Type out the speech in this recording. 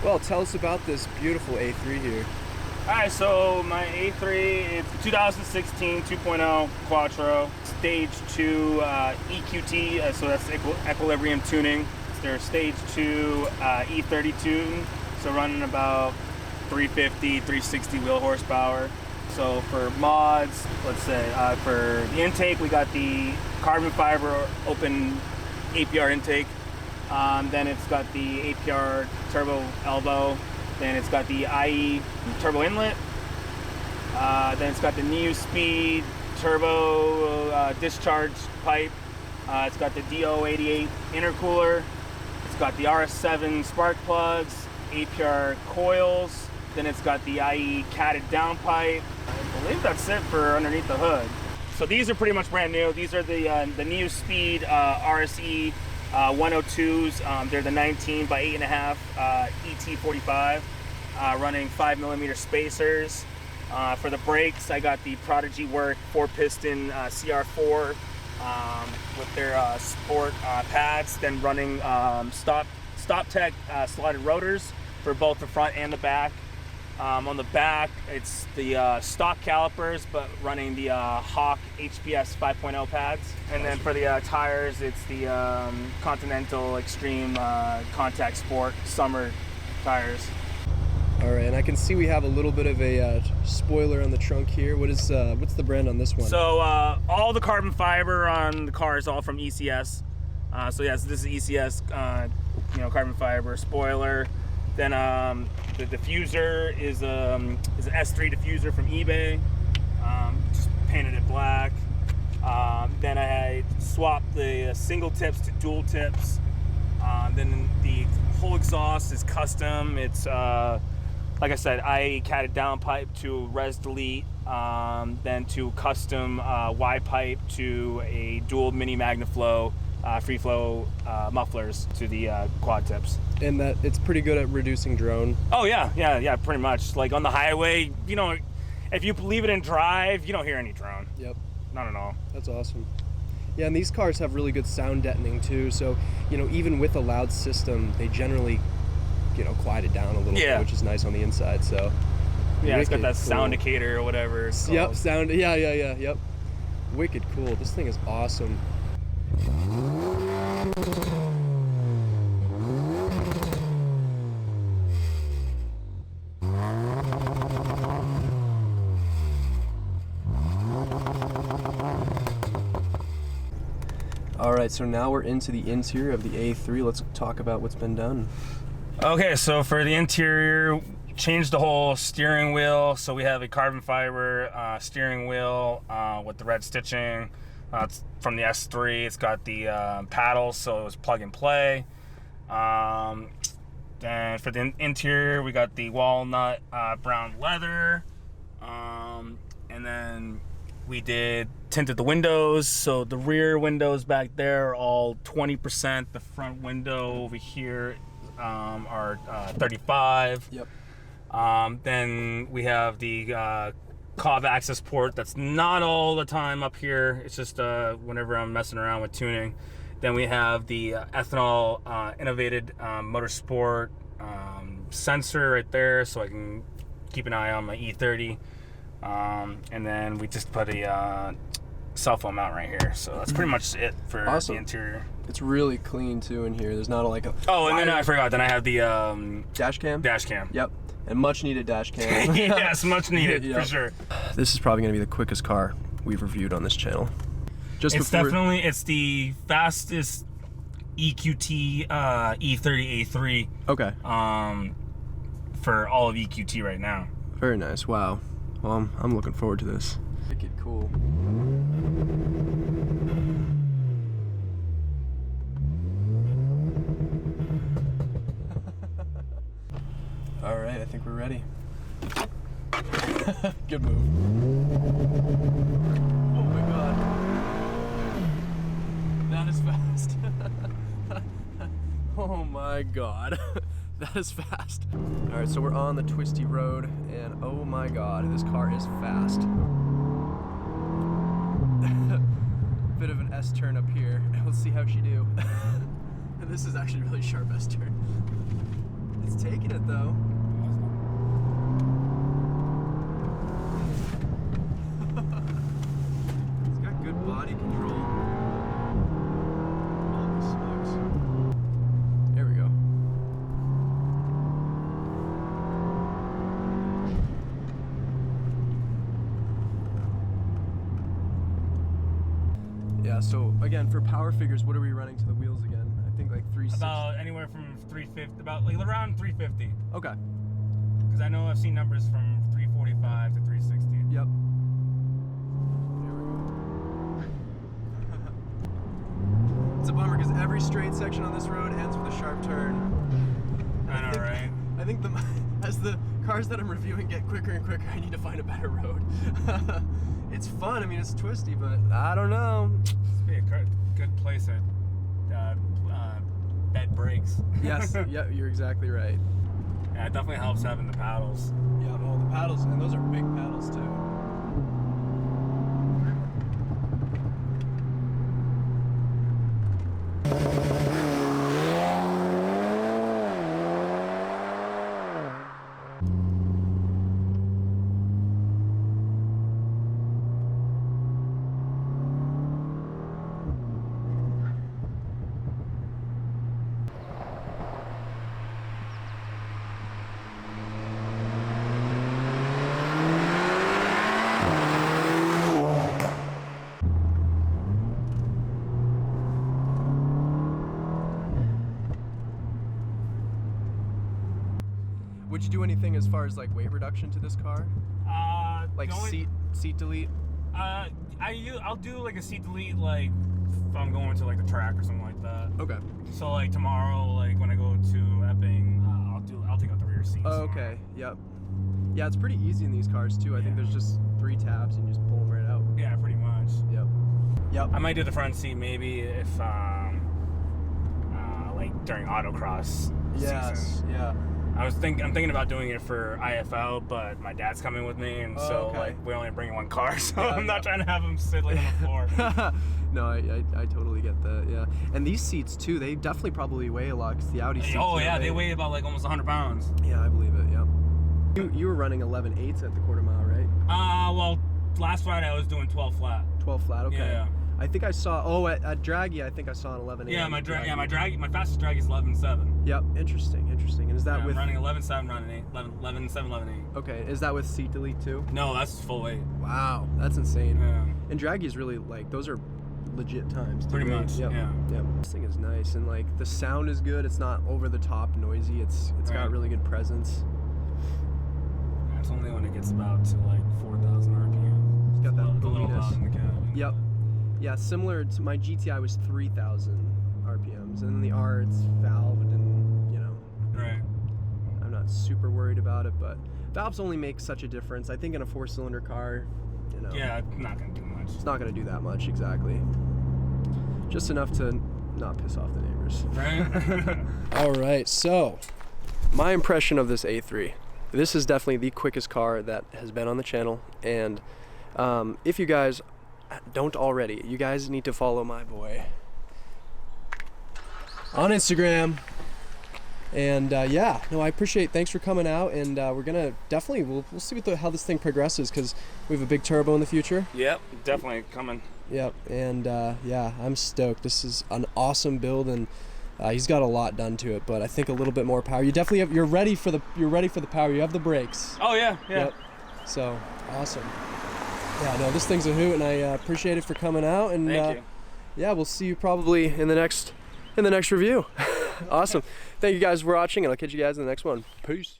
Well, tell us about this beautiful A3 here. Alright, so my A3 is 2016 2.0 Quattro, Stage 2 EQT, so that's equilibrium tuning. It's their Stage 2 E30 tune, so running about 350, 360 wheel horsepower. So for mods, let's say, for the intake, we got the carbon fiber open APR intake. Then it's got the APR turbo elbow. Then it's got the IE turbo inlet. Then it's got the Neo Speed turbo discharge pipe. It's got the DO88 intercooler. It's got the RS7 spark plugs, APR coils. Then it's got the IE catted downpipe. I believe that's it for underneath the hood. So these are pretty much brand new. These are the Neo Speed RSE 102s. They're the 19 by 8.5 ET45, running 5mm spacers. For the brakes, I got the Prodigy Work 4-piston CR4 with their sport pads. Then running Stop Tech slotted rotors for both the front and the back. On the back, it's the stock calipers, but running the Hawk HPS 5.0 pads. And then for the tires, it's the Continental Extreme Contact Sport Summer tires. All right, and I can see we have a little bit of a spoiler on the trunk here. What's the brand on this one? So all the carbon fiber on the car is all from ECS. So yes, this is ECS, carbon fiber spoiler. Then the diffuser is an S3 diffuser from eBay. Just painted it black. Then I swapped the single tips to dual tips. Then the whole exhaust is custom. It's like I said, I catted down pipe to res delete, then to custom Y pipe to a dual mini MagnaFlow free flow mufflers to the quad tips. And that it's pretty good at reducing drone. Oh yeah, pretty much. Like on the highway, if you leave it in drive, you don't hear any drone. Yep. Not at all. That's awesome. Yeah, and these cars have really good sound deadening too. So, even with a loud system, they generally, quiet it down a little bit, which is nice on the inside. So yeah, it's got that sound indicator or whatever. Yep, sound. Yeah. Yep. Wicked cool. This thing is awesome. All right, so now we're into the interior of the A3. Let's talk about what's been done. Okay, so for the interior, changed the whole steering wheel. So we have a carbon fiber steering wheel with the red stitching. It's from the S3. It's got the paddles, so it was plug and play. Then for the interior, we got the walnut brown leather. And then we tinted the windows, so the rear windows back there are all 20%. The front window over here are 35. Yep. Then we have the COV access port. That's not all the time up here. It's just whenever I'm messing around with tuning. Then we have the ethanol innovated motorsport sensor right there, so I can keep an eye on my E30. And then we just put a cell phone mount right here. So that's pretty much it for the interior. It's really clean too in here. There's not like a... Oh, and then I forgot. Then I have the... dash cam? Dash cam. Yep. And much needed dash cam. Yes, much needed, for sure. This is probably going to be the quickest car we've reviewed on this channel. It's the fastest EQT E30 A3. Okay. For all of EQT right now. Very nice. Wow. Well, I'm looking forward to this. Wicked cool. All right, I think we're ready. Good move. Oh my God. That is fast. Oh my God. That is fast. All right, so we're on the twisty road, and oh my God, this car is fast. Bit of an S-turn up here. Let's see how she do. This is actually a really sharp S-turn. It's taking it though. It's got good body control. Holy smokes. There we go. Yeah, so again, for power figures, what are we running to the wheels again? I think like 360. About anywhere from 350, about like around 350. Okay. Because I know I've seen numbers from 345 to 360. Yep. It's a bummer because every straight section on this road ends with a sharp turn. I know, right? I think as the cars that I'm reviewing get quicker and quicker, I need to find a better road. It's fun. I mean, it's twisty, but I don't know. This would be a good place to bed brakes. Yes. Yeah, you're exactly right. Yeah, it definitely helps having the paddles. Yeah, well, the paddles, and those are big paddles too. Would you do anything as far as like weight reduction to this car? Like seat delete? I'll do like a seat delete, like if I'm going to like the track or something like that. Okay. So like tomorrow, like when I go to Epping, I'll take out the rear seats. Oh, okay. Yep. Yeah, it's pretty easy in these cars too. I think there's just 3 tabs and you just pull them right out. Yeah, pretty much. Yep. Yep. I might do the front seat maybe if like during autocross season. Yeah. I'm thinking about doing it for IFL, but my dad's coming with me, and so okay. like we're only bringing one car, so Yeah, I'm not trying to have him sit like on the floor. No, I totally get that. Yeah. And these seats too, they definitely probably weigh a lot because the Audi seats. Oh yeah, they weigh about like almost 100 pounds. Yeah, I believe it. Yep. You were running 11.8s at the quarter mile, right? Well, last Friday I was doing 12 flat. 12 flat. Okay. Yeah. I think I saw. At Draggy, I think I saw an 11.8. Yeah, my fastest drag is 11.7. Yep. Interesting. And is that with? I'm running 11.7, running 11.7, 11.8. Okay. Is that with seat delete too? No, that's full weight. Wow, that's insane. Yeah. And Draggy's really like those are legit times. Too, Pretty right? much. Yep. Yeah. Yep. This thing is nice, and like the sound is good. It's not over the top noisy. It's got really good presence. Yeah, it's only when it gets about to like 4,000 RPM. It's got that a little boominess. loud in the cabin. Yep. Yeah, similar to my GTI was 3,000 RPMs, and then the R it's valved, and you know. Right. I'm not super worried about it, but valves only make such a difference. I think in a 4-cylinder car, you know. Yeah, not gonna do much. It's not going to do that much, exactly. Just enough to not piss off the neighbors. Right. All right, so my impression of this A3. This is definitely the quickest car that has been on the channel, and if you guys don't already, you guys need to follow my boy on Instagram. And yeah, no, I appreciate. Thanks for coming out, and we're gonna definitely we'll see how this thing progresses because we have a big turbo in the future. Yep, definitely coming. Yep, and yeah, I'm stoked. This is an awesome build, and he's got a lot done to it, but I think a little bit more power. You definitely have. You're ready for the power. You have the brakes. Oh yeah. Yep. So awesome. Yeah, no, this thing's a hoot, and I appreciate it for coming out. And Thank you. Yeah, we'll see you probably in the next review. Awesome. Thank you guys for watching, and I'll catch you guys in the next one. Peace.